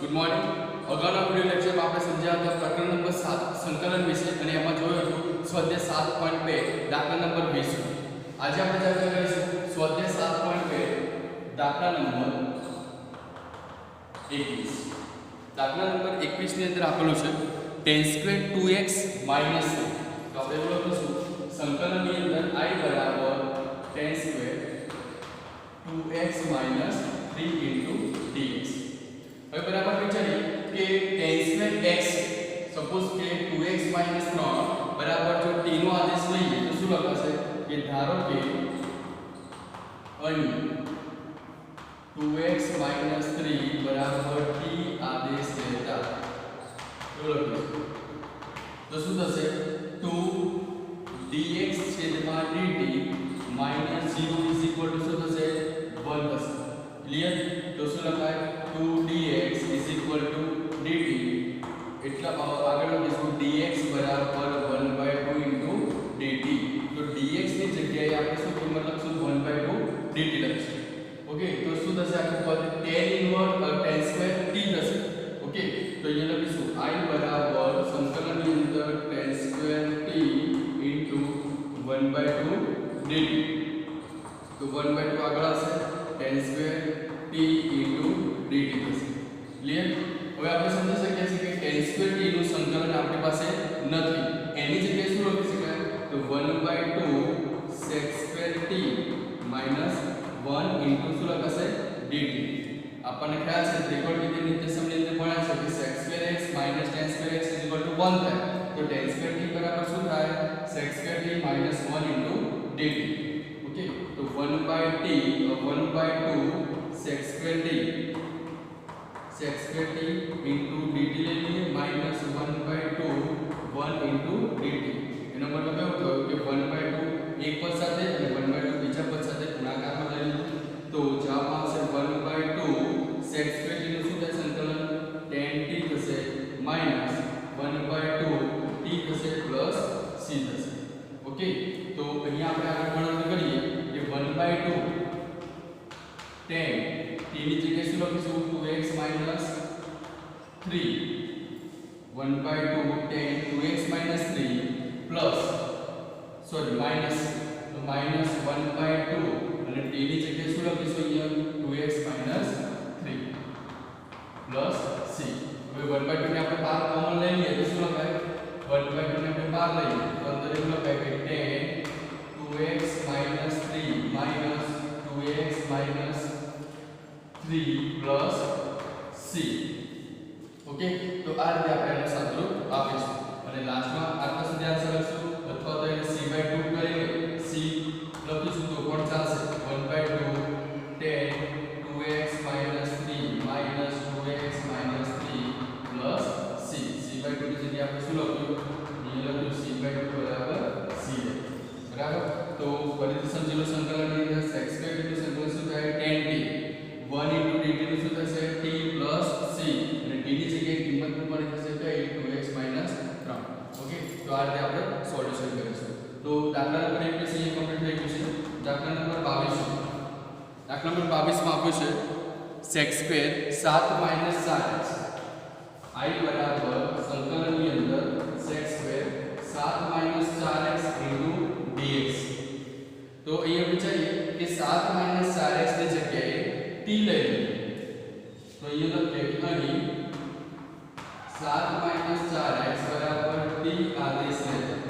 Good morning. अगाउना video lecture में आपने समझा था प्रकरण नंबर 7 संकलन विषय અને એમાં જોયું હતું સ્વાધ્યાય 7.2 દાખલા નંબર 20। આજે આપણે ચર્ચા કરીશું સ્વાધ્યાય 7.2 દાખલા નંબર 21। દાખલા નંબર 21 ની અંદર આપેલું છે tan સ્ક્વેર 2x - 3। તો આપણે એવું લખીશું સંકલનની અંદર I બરાબર tan સ્ક્વેર 2x - 3 dx। હવે બરાબર વિચારીએ કે tan સ્ક્વેર x સપોઝ કે 2x - 3 બરાબર જો t નો આદેશ લઈએ તો શું લખાશે કે ધારો કે અહીં 2x - 3 બરાબર t આદેશ લેતા તો લખીશું તો શું થશે 2 dx છેદમાં dt -0 શું થશે 1 થશે। ક્લિયર? તો શું લખાય 2 dx dt એટલા આગળ લખીશું dx બરાબર 1/2 dt। તો dx ની જગ્યાએ આપણે શું કિંમત લખશું 1/2 dt લખીશું। ઓકે, તો શું થશે આખું પદ tan inverse tan square t થશે। ઓકે, તો અહીંયા લખીશું I બરાબર સંકલનની અંદર tan સ્ક્વેર t 1/2 dt। તો 1/2 આગળ હશે tan સ્ક્વેર t dt થશે। ક્લિયર? હવે આપણે સમજી શકીએ છીએ કે tan સ્ક્વેર t નું સંકલન આપણી પાસે નથી, એની જગ્યાએ શું લખી શકાય તો 1/2 sec સ્ક્વેર t - 1 શું લખાશે dt। આપણને ખ્યાલ છે ત્રિકોણમિતિ નિર્દેશાંકની અંદર ભણ્યા છે કે sec square x - tan square x 1 થાય। તો tan સ્ક્વેર t બરાબર શું થાય sec square t - 1 dt। Okay, તો 1/2 sec square t into dt ले लिए -1/2 1 dt। એનો મતલબ એવો થયો કે 1/2 એક પદ સાથે અને 1/2 બીજા પદ સાથે ગુણાકારમાં લઈ લીધું તો જવાબમાં આવશે 1/2 sec સ્ક્વેર t નું શું થાય સંકલન tan t થશે -1/2 t થશે પ્લસ c થશે। ઓકે, તો અહીંયા આપણે આગળ ગણતરી કરીએ કે 1/2 tan t ની જગ્યાએ શું લખીશું 2x - 3 1/2 tan 2x - 3 plus minus તો -1/2 અને t ની જગ્યાએ શું લખીશું અહીંયા 2x - 3 પ્લસ c। હવે 1/2 ને આપણે બહાર કોમન લઈ લઈએ તો શું લખાય 1/2 ને આપણે બહાર લઈએ તો અંદર એવું લખાય કે tan 2x - 3 2x - 3 plus c। Okay, તો આ રીતે આપણે એનો સાદુરૂપ આપીશું અને લાસ્ટમાં આટલા સુધી આન્સર લખશું અથવા તો એને c/2 કરીને c લખીશું તો પણ ચાલશે 1/2 tan 2x - 3 2x - 3 plus c। c/2 ની જગ્યાએ આપણે શું લખ્યું અહીં લખ્યું c/2 બરાબર c। બરાબર, તો ફરીથી સમજી લો સંકલનની અંદર sec સ્ક્વેર t નું સંકલન શું થાય tan t 1 dt નું શું થશે t પ્લસ c અને t ની જગ્યાએ કિંમત મૂકવાની થશે કઈ 2x - 3। ઓકે, તો આ રીતે આપણે સોલ્યુશન કરીશું। તો દાખલા નંબર 21 અહીંયા કમ્પ્લીટ થઈ ગયું છે। દાખલા નંબર 22 દાખલા નંબર 22 માં આપ્યું છે sec સ્ક્વેર 7 - 4x I બરાબર સંકલનની અંદર sec સ્ક્વેર 7 - 4x dx। તો અહીંયા વિચારીએ કે 7 - 4x ની જગ્યાએ t લઈ લઈએ તો અહીંયા લખીએ કે અહીં 7 - 4x બરાબર t આદેશ લેતા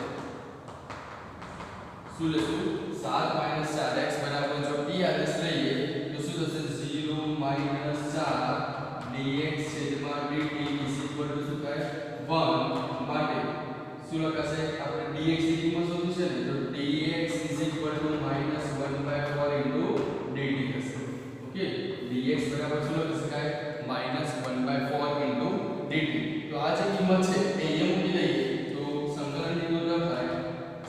શું લેશું 7 - 4x બરાબર જો t આદેશ લઈએ તો શું થશે 0 - 4 dx છેદમાં dt શું થાય 1 માટે શું લખાશે આપણે dx ની કિંમત શોધવી છે ને તો dx -1/4 dt થશે। ઓકે, dx બરાબર શું લખી શકાય -1/4 dt। તો આ જે કિંમત છે એ અહીંયા મૂકી દઈએ તો સંકલનની અંદર થાય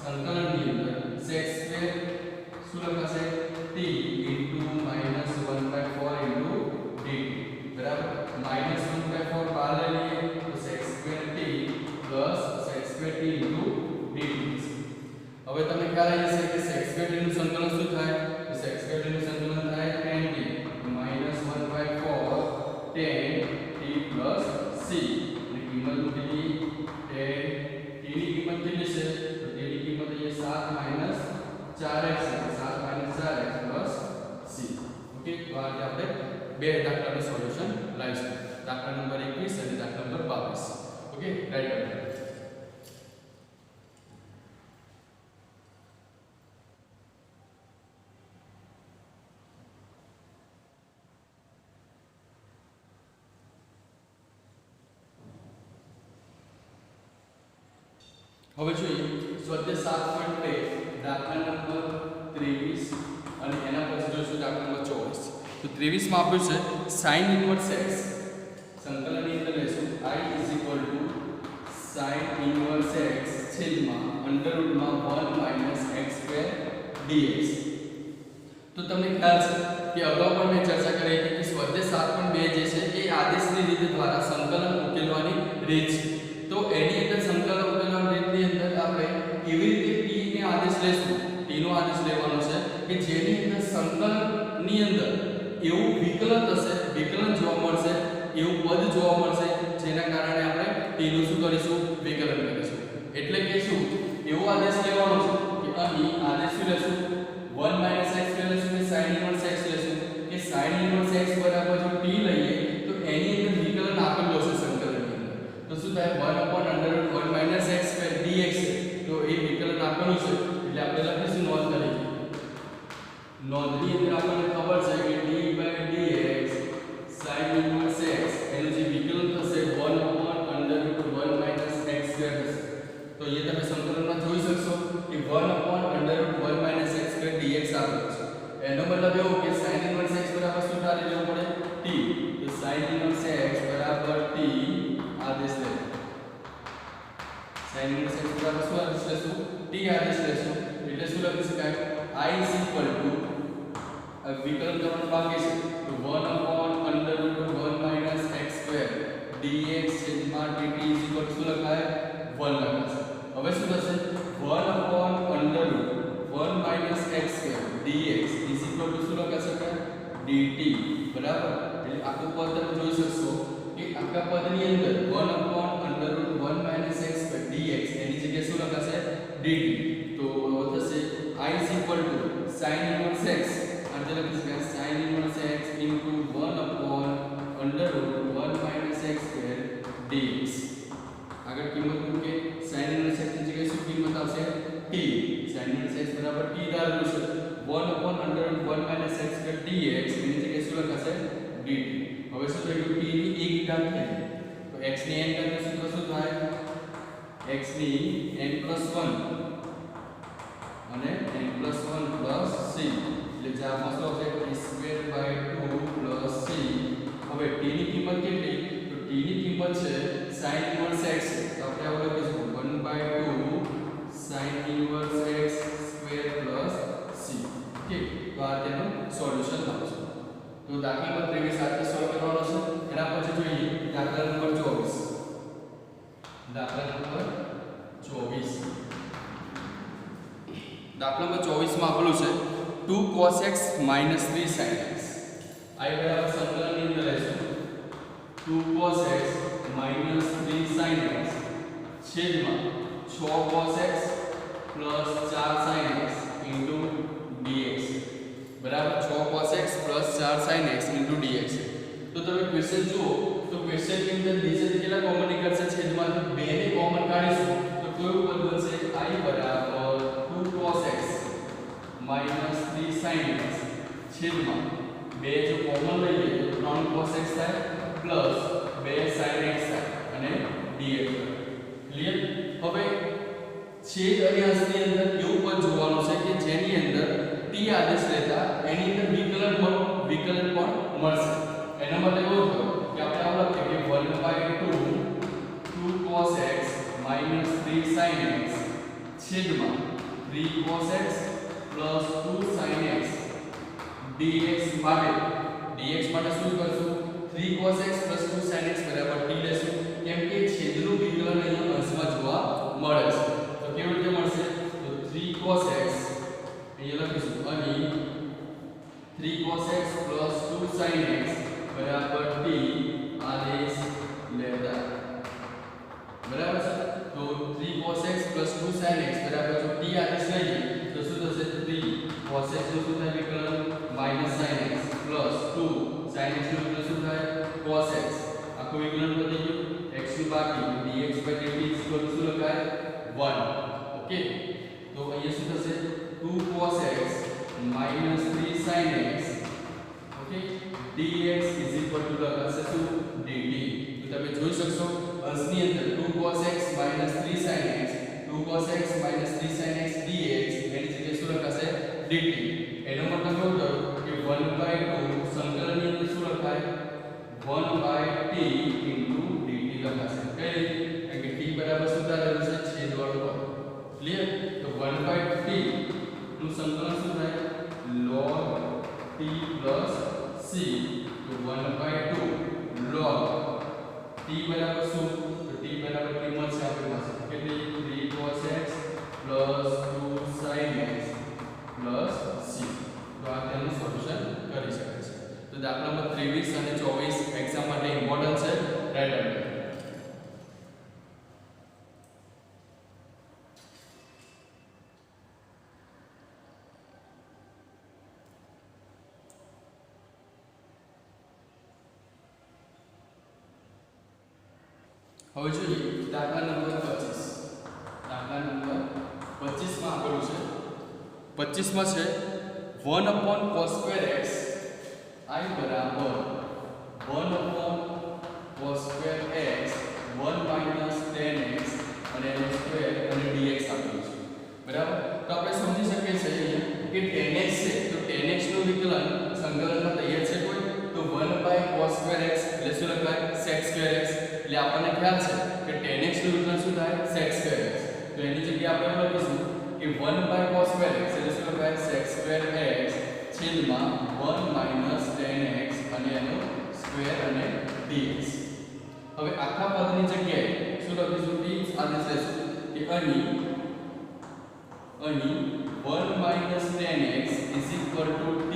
સંકલનની અંદર sec સ્ક્વેર શું લખાશે t -1/4 dt બરાબર -1/4 બહાર લઈ લઈએ તો sec square t plus sec square t dt થશે। હવે તમને ખ્યાલ આવી જશે કે sec સ્ક્વેર t નું સંકલન શું થાય તો sec સ્ક્વેર t નું સંકલન થાય tan t -1/4 tan t c અને કિંમત મૂકી દીધી 10 t ની કિંમત કેટલી છે તો તેની કિંમત અહીંયા 7 4x છે 7 4x c ઓકે તો આજે આપણે બે દાખલાનું સોલ્યુશન લાવીશું દાખલા નંબર 21 અને દાખલા નંબર 22 ઓકે રાઈટ હવે જોઈએ સ્વાધ્યાય 7.2 દાખલા નંબર 23 અને એના પછી જોઈશું દાખલા નંબર 24 તો 23 માં આપ્યું છે sin ઇન્વર્સ x સંકલનની અંદર લેશું I sin ઇન્વર્સ x છેદમાં √1 - x² dx તો તમને ખ્યાલ છે કે અગાઉ પણ મેં ચર્ચા કરી હતી કે સ્વાધ્યાય 7.2 જે છે એ આદેશની રીત દ્વારા સંકલન ઉકેલવાની રીત છે તો એની અંદર સંકલન ઉકેલવાની રીતની અંદર આપણે એવી રીતે t ને આદેશ લેશું t નો આદેશ લેવાનો છે કે જેની અંદર સંકલનની અંદર એવું વિકલન થશે વિકલન જોવા મળશે એવું પદ જોવા મળશે જેના કારણે આપણે t નું શું કરીશું વિકલન કરીશું એટલે કે શું એવો આદેશ લેવાનો છે કે અહીં આદેશ શું લેશું 1 - x લેશું કે sin ઇન્વર્સ x લેશું કે sin ઇન્વર્સ x બરાબર જો t લઈએ તો એની અંદર વિકલન આપેલો છે સંકલનની અંદર તો શું થાય 1/√1 - x² dx તો એ વિકલન આપેલું છે એટલે આપણે લખીશું નોંધ તરીકે નોંધની અંદર આપણને ખબર છે કે d/dx sin ઇન્વર્સ x એનું જે વિકલન થશે 1/√1 - x² થશે તો એ તમે સંકલનમાં જોઈ શકશો કે 1/√1 - x² dx આપેલું છે એનો મતલબ એવો કે sin ઇન્વર્સ x બરાબર શું થાય લેવું પડે t તો sin ઇન્વર્સ x બરાબર t આદેશ લે sin ઇન્વર્સ x બરાબર શું આદેશ લેશું t આદેશ લેશું એટલે શું લખી શકાય I વિકલન કરવાનું બાકી છે તો 1/√1 - x² dx છેદમાં dt શું લખાય 1 લખાશે હવે શું થશે 1/√1 - x² dx શું લખી શકાય dt બરાબર એટલે આખું પદ તમે જોઈ શકશો કે આખા પદની અંદર 1/√1 - x² dx એની જગ્યાએ શું લખાશે dt તો થશે I sin inverse x આજે લખી શકાય sin inverse x into 1/√1 - x² dx આગળ કિંમત મૂકે sin inverse x ની જગ્યાએ શું કિંમત આવશે t sin inverse x બરાબર t ધારેલું છે 1/√1 - x² dx એની જગ્યાએ શું લખાશે dt હવે શું થઈ ગયું t ની એક ઘાત થઈ તો x ની n ઘાતનું સૂત્ર શું થાય x ની n+1 અને n+1 + c એટલે જવાબમાં શું આવશે t²/2 + c હવે t ની કિંમત કેટલી તો t ની કિંમત છે sin ઇન્વર્સ x તો આપણે આવું લખીશું 1/2 sin inverse x² + c okay તો આ તેનું સોલ્યુશન આવશે તો દાખલા નંબર 23 સાથે સોલ્વ કરવાનો છે એના પછી જોઈએ દાખલા નંબર 24 દાખલા નંબર 24 દાખલા નંબર 24 માં આપેલું છે 2 cos x - 3 sin x I બરાબર સંકલનની અંદર લેશું 2 cos x - 3 sin x છેદમાં 6 cos x + 4 sin x dx બરાબર 6 cos x + 4 sin x dx તો તમે ક્વેશ્ચન જુઓ તો ક્વેશ્ચનની અંદર નીચેથી કેટલા કોમન નીકળશે છેદમાંથી 2 ને કોમન કાઢીશું તો કયું પદ બનશે I બરાબર 2 cos x - 3 sin x છેદમાં 2 જો કોમન લઈએ તો 3 cos x થાય પ્લસ 2 sin x થાય અને dx ક્લિયર હવે છેદ અને અંશની અંદર એવું પણ જોવાનું છે કે જેની અંદર t આદેશ લેતા એની અંદર વિકલન પણ મળશે એનો મતલબ એવો થયો કે આપણે આવું લખીએ કે 1/2 cos x - 3 sin x છેદમાં 3 cos x + 2 sin x dx માટે શું કરશું 3 cos x + 2 sin x બરાબર t લેશું કેમ કે છેદનું વિકલન અહીંયા અંશમાં જોવા મળે છે તો કેવી રીતે મળશે તો 3 cos x અહીંયા લખીશું અહીં 3 cos x + 2 sin x બરાબર t આદેશ લેતા cos x નું શું થાય વિકલન -sin x plus 2 sin x નું વિકલન શું થાય cos x આખું વિકલન પતી ગયું x નું બાકી dx/dt શું લખાય 1 ઓકે તો અહીંયા શું થશે 2 cos x -3 sin x okay dx લખાશે શું dt તો તમે જોઈ શકશો અંશની અંદર 2 cos x -3 sin x 2 cos x -3 sin x dx એની જગ્યાએ શું લખાશે dt એનો મતલબ એવું થયો કે 1/2 સંકલનની અંદર શું લખાય 1/t dt લખાશે કઈ રીતે કારણ કે t બરાબર શું ધારેલું છે છેદવાળો પદ ક્લિયર તો 1/t નું સંકલન શું થાય log t c તો 1/2 log t બરાબર શું તો t બરાબર કિંમત છે આપણી પાસે કેટલી 3 cos x 2 sin x c તો આ તેનું સોલ્યુશન કરી શકાય છે તો દાખલા નંબર 23 અને 24 એક્ઝામ માટે ઇમ્પોર્ટન્ટ છે રાઈટ હેન્ડ હવે જોઈએ દાખલા નંબર 25 દાખલા નંબર 25 માં આપેલું છે 25 માં છે 1/cos² x I બરાબર 1/cos² x 1 - tan x અને એનો સ્ક્વેર અને dx આપેલું છે બરાબર તો આપણે સમજી શકીએ છીએ કે tan x છે તો tan x નું વિકલન સંકલનમાં તૈયાર છે કોઈ તો 1/cos² x એટલે શું લખાય sec² x એટલે આપણને ખ્યાલ છે કે tan x નું વિકલન શું થાય sec² x તો એની જગ્યાએ આપણે લખીશું કે 1/cos² x એટલે શું લખાય sec² x છેદમાં 1 - tan x અને એનો સ્ક્વેર અને dx હવે આખા પદની જગ્યાએ શું લખીશું t આદેશ લેશું કે અહીં 1 - tan x t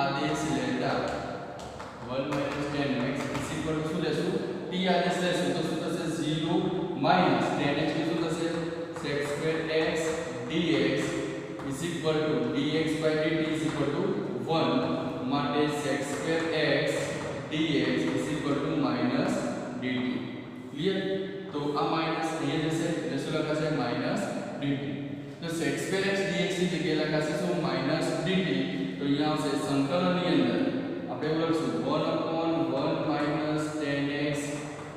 આદેશ લેતા 1 - tan x શું લેશું t આદેશ લેશું તો શું થશે 0 - tan x શું થશે sec² x dx dx/dt 1 માટે sec² x dx dt clear તો આ માઈનસ અહીંયા જશે એટલે શું લખાશે -dt તો sec² x dx ની જગ્યાએ લખાશે શું -dt તો અહીંયા આવશે સંકલનની અંદર આપણે એવું લખશું 1/1 - tan x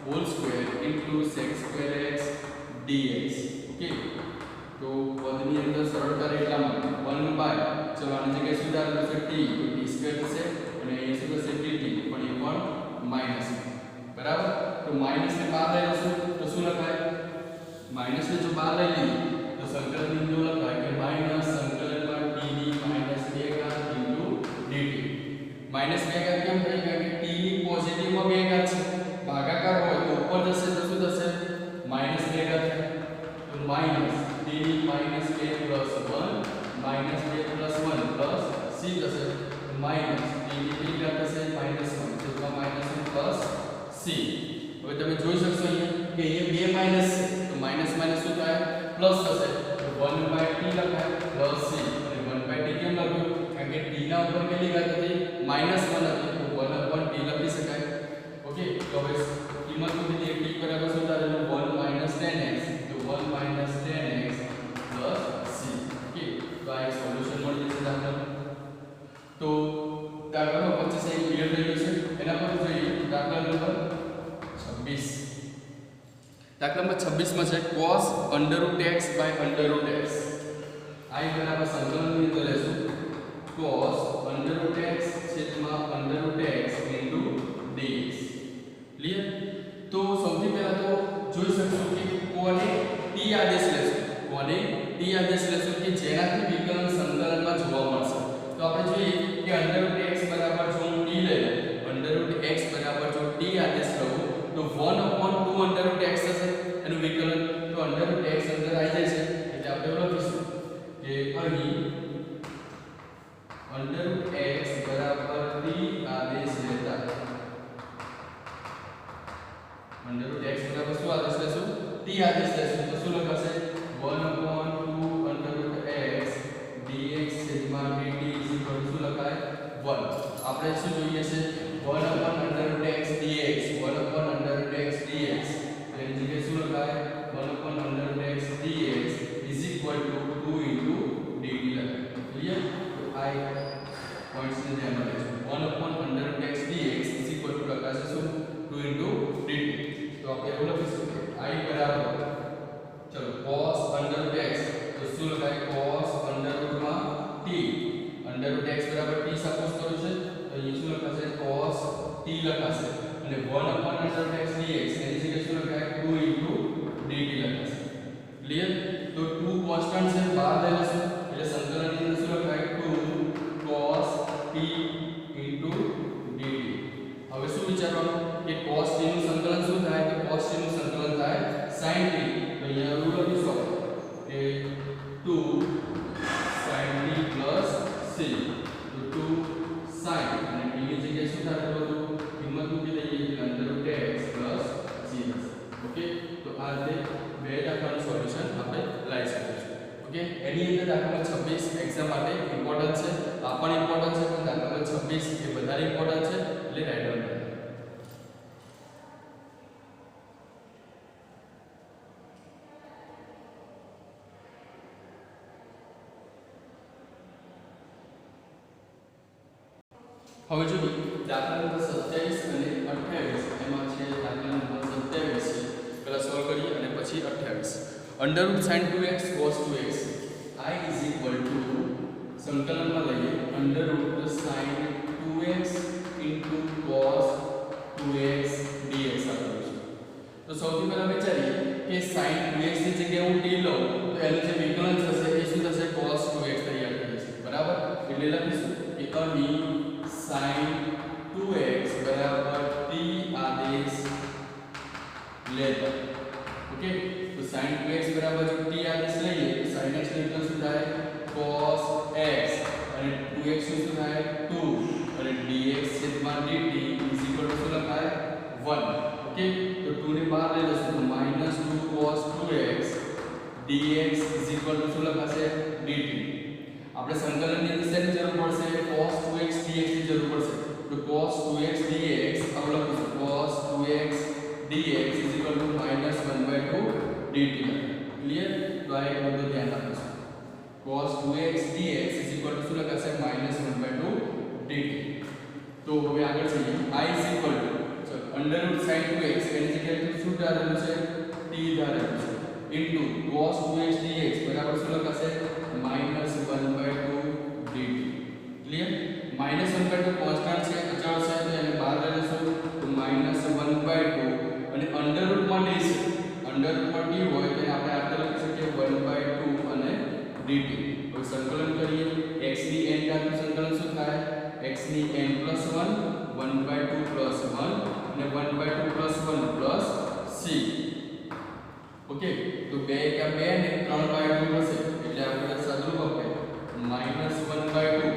whole square sec² x dx okay તો પદની અંદર સરળતા એટલા માટે 1 ચલો આની જગ્યાએ શું ધારેલું છે t તો t² થશે અને અહીંયા શું થશે dt પણ એ પણ માઈનસ બરાબર તો માઈનસ ને બહાર લઈ લેશું તો શું લખાય માઈનસ ને જો બહાર લઈ લઈએ તો સંકલન બિંદુ લખાય કે માઈનસ સંકલનમાં t ની -2 ઘાત dt -2 ઘાત કેમ થાય કારણ કે t ની પોઝિટિવમાં 2 ઘાત છે ભાગાકાર હોય તો ઉપર જશે તો શું થશે -2 ઘાત તો માઈનસ t ની -2 + 1 -2 + 1 c થશે માઈનસ t ની કેટલી ઘાત થશે -1 છેદમાં -1 + c હવે તમે જોઈ શકશો અહીંયા કે અહીંયા બે માઈનસ છે તો માઈનસ માઈનસ શું થાય પ્લસ થશે તો 1/t લખાય પ્લસ c અને 1/t કેમ લખ્યું કારણ કે t ના ઉપર કેટલી ઘાત હતી -1 હતી તો 1/t લખી શકાય ઓકે તો હવે કિંમત મૂકી દઈએ t બરાબર શું થાય 1 - tan x તો 1 - tan x c ઓકે તો આ એક સોલ્યુશન મળી જશે દાખલાનું તો દાખલા નંબર 25 અહીં ક્લિયર થઈ ગયું છે એના પર જોઈએ દાખલા નંબર 26 દાખલા નંબર 26 માં છે cos √x / √x I બરાબર સંકલનની અંદર લેશું cos √x છેદમાં √x dx ક્લિયર તો સૌથી પહેલા તો જોઈ શકશો કે કોને t આદેશ લેશું કોને t આદેશ લેશું કે જેનાથી વિકલન સંકલનમાં જોવા મળશે તો આપણે જોઈએ કે √x બરાબર જો હું t લઈ લઉં √x બરાબર જો t આદેશ લઉં તો 1/2 √x થશે એનું વિકલન તો √x અંદર આવી જાય છે એટલે આપણે લખીશું કે અહીં √x બરાબર t આદેશ લેતા √x બરાબર શું આદેશ લેશું t આદેશ લેશું તો શું લખાશે 1/2 √x dx dt 1 આપણે શું જોઈએ છે 1/√x dx 1/√x dx તો એની જગ્યાએ શું લખાય 1/√x dx is equal to 2 into dt લખાય ક્લિયર તો આ પોઈન્ટ્સ ને ધ્યાનમાં લેજો 1/√x dx is equal to લખાશે શું 2 into dt તો આપણે એવું લખીશું કે I બરાબર ચલો cos √x તો શું લખાય cos √t √x બરાબર t સપોઝ કરું છે તો અહીં શું લખાશે cos t લખાશે અને 1/√x dx એની જગ્યાએ શું લખાય 2 into dt લખાશે ક્લિયર તો 2 કોન્સ્ટન્ટ છે બહાર લઈ લેશું એટલે સંકલનની અંદર શું લખાય 2 cos t into dt હવે શું વિચારવાનું કે cos t નું સંકલન શું થાય તો cos t નું સંકલન થાય sin t તો અહીંયા રૂલ લખીશું કે 2 sin t plus c તો 2 sin અને t ની જગ્યાએ શું થાય તો કિંમત મૂકી દઈએ એટલે √x plus c ઓકે તો આ રીતે બે દાખલાનું સોલ્યુશન આપણે લાવી શકીશું ઓકે એની અંદર દાખલા 26 એક્ઝામ માટે ઇમ્પોર્ટન્ટ છે આ પણ ઇમ્પોર્ટન્ટ છે પણ દાખલા 26 એ વધારે ઇમ્પોર્ટન્ટ છે એટલે રાઈટ આન્સર હવે જોઈએ દાખલા નંબર 27 અને 28 એમાં છે દાખલા નંબર 27 છે પહેલા સોલ્વ કરીએ અને પછી 28 √sin 2x cos 2x I is equal to સંકલનમાં લઈએ √sin 2x into cos 2x dx આપેલું છે તો સૌથી પહેલા વિચારીએ કે sin 2x ની જગ્યાએ હું t લઉં તો એનું જે વિકલન થશે એ શું થશે cos 2x તરીકે થશે બરાબર એટલે લખીશું કે અહીં sin 2x बराबर t आदेश लेता ओके तो sin 2x बराबर जो t आदेश લઈએ તો sin x નો વિકલન શું થાય cos x અને 2x શું થાય 2 અને dx છેદમાં dt શું લખાય 1 ઓકે તો 2 ને બહાર લઈ લેશું તો -2 cos 2x dx શું લખાશે dt આપણે સંકલનની અંદર શેની જરૂર પડશે cos 2x dx ની જરૂર પડશે તો cos 2x dx આપણે લખીશું cos 2x dx -1/2 dt clear તો આ એક બધું ધ્યાન રાખીશું cos 2x dx શું લખાશે -1/2 dt તો હવે આગળ જઈએ I ચલો √sin 2x એની જગ્યાએ શું ધારેલું છે t ધારેલું છે into cos 2x dx બરાબર શું લખાશે -1/2 dt ક્લિયર -1/2 કોન્સ્ટન્ટ છે અચળ છે તો એને બહાર લઈ લેશું તો -1/2 અને અંડર રૂટમાં d છે અંડર રૂટમાં d હોય તો આપણે આગળ લખી શકીએ 1/2 અને dt હવે સંકલન કરીએ x ની n નું સંકલન શું થાય x ની n + 1 1/2 + 1 અને 1/2 + 1 + c ઓકે તો 2 * 2 ને 3/2 થશે એટલે આપણે સાદુરૂપ આપીએ -1/2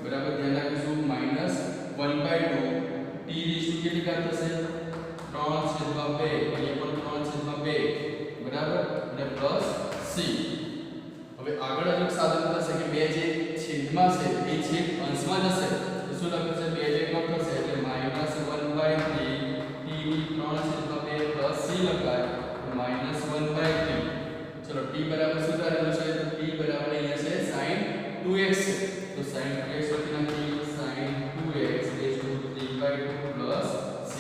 બરાબર ધ્યાન રાખીશું -1/2 t ની કેટલી ઘાત થશે 3/2 અહીંયા પણ 3/2 બરાબર અને પ્લસ c હવે આગળ એક સાદુરૂપ થશે કે બે જે છેદમાં છે એ છેદ અંશમાં જશે તો શું લખશે બે જે કટ થશે એટલે -1/3 t ની 3/2 પ્લસ c લખાય -1/3 ચલો t બરાબર શું ધારેલું છે તો t બરાબર અહીંયા છે sin 2x તો sin 2x લખી નાખીએ sin 2x = 3/2 c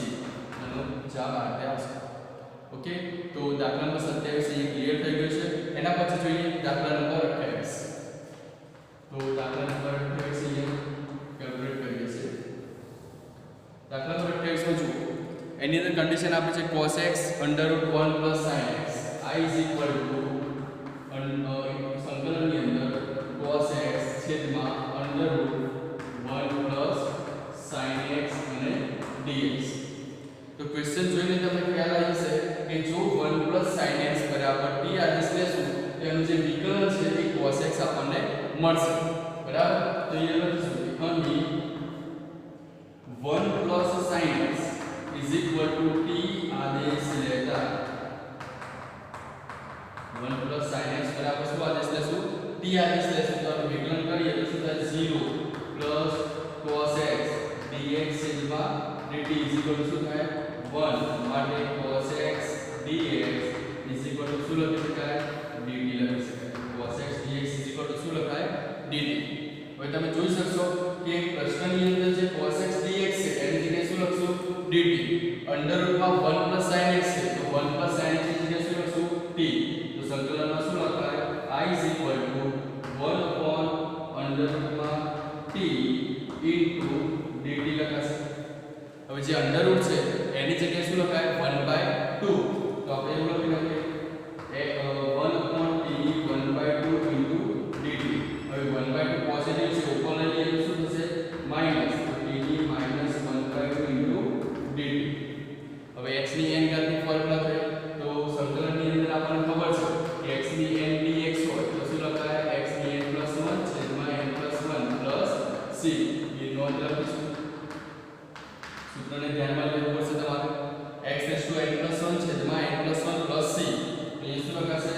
આનો જવાબ આ રીતે આવશે ઓકે તો દાખલા નંબર 27 અહીં ક્લિયર થઈ ગયું છે એના પછી જોઈએ દાખલા નંબર 28 તો દાખલા નંબર 28 અહીં કેલ્ક્યુલેટ કરીએ છીએ દાખલા નંબર 28 માં જુઓ એની અંદર કન્ડિશન આપી છે cos x √1 + sin x I = સંકલનની અંદર cos x છેદમાં √1 + sin x અને dx તો ક્વેશ્ચન જોઈને તમને ખ્યાલ આવી જશે કે જો 1 + sin x બરાબર t આદેશ લેશું તો એનું જે વિકલન છે એ cos x આપણને મળશે બરાબર તો અહીંયા લખીશું કે અહીં 1 + sin x = t આદેશ લેતા 1 + sin x બરાબર શું આદેશ લેશું t આદેશ લેશું તો આપણે વિકલન કરીએ તો શું થાય 0 + cos x dx છેદમાં dt ઇઝ ઇક્વલ ટુ શું થાય 1 માટે cos x dx is equal to શું લખી શકાય dt લખી શકાય cos x dx is equal to શું લખાય dt હવે તમે જોઈ શકશો કે પ્રશ્નની અંદર જે cos x dx છે એની જગ્યાએ શું લખશું dt અંડર રૂટમાં 1 sin x છે તો 1 sin x ની જગ્યાએ શું લખશું t તો સંકલનમાં શું લખાય I is equal to 1 upon under રૂટમાં t into dt લખાશે હવે જે અંડર રૂટ છે એની જગ્યાએ શું લખાય 1/2 તો આપણે એવું લખી નાખીએ 1 upon t 1/2 into dt હવે 1/2 પોઝિટિવ છે ઉપર લઈ લઈએ તો શું થશે માઈનસ તો t ની માઈનસ 1/2 into dt હવે x ની n ઘાતની ફોર્મ્યુલા છે તો સંકલનની અંદર આપણને ખબર છે કે x ની n dx હોય તો શું લખાય x ની n + 1 છેદમાં n + 1 c એ નોંધ લખીશું સૂત્રને ધ્યાનમાં લેવું પડશે તમારે x n + 1 છેદમાં n + 1 c તો એ શું લખાશે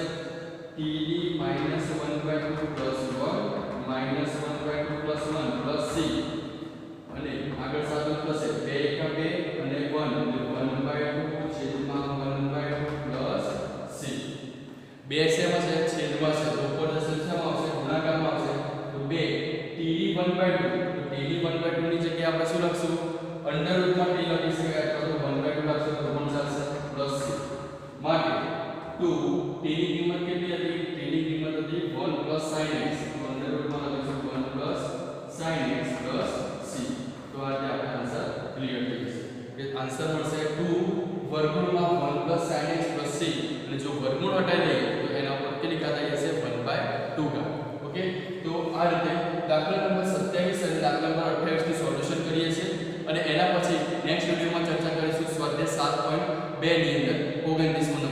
t ની -1/2 + 1 -1/2 + 1 c અને આગળ સાદું થશે 2 * 2 અને 1 એટલે 1/2 છેદમાં 1/2 + c બે શેમાં છે છેદમાં છે તો ઉપર જશે શેમાં આવશે ગુણાકારમાં આવશે તો 2 t ની 1/2 તો t ની 1/2 ની જગ્યાએ આપણે શું લખશું અંડર રૂટમાં t લખી શકાય અથવા તો 1/2 લખશું તો પણ ચાલશે પ્લસ c માટે 2 t ની કિંમત કેટલી હતી t ની કિંમત હતી 1 + sin x તો અંડર રૂટમાં લખીશું 1 + sin x + c તો આ રીતે આપણો આન્સર ક્લિયર થઈ જશે કે આન્સર મળશે 2 વર્ગમૂળમાં 1 + sin x + c અને જો વર્ગમૂળ હટાવી દઈએ તો એના ઉપર કેટલી ઘાત આવી જશે 1/2 ઘાત ઓકે તો આ રીતે દાખલા નંબર 27 અને દાખલા નંબર 28 નું સોલ્યુશન કરીએ છીએ અને એના પછી નેક્સ્ટ વિડિયોમાં ચર્ચા કરીશું સ્વાધ્યાય 7.2 ની અંદર 29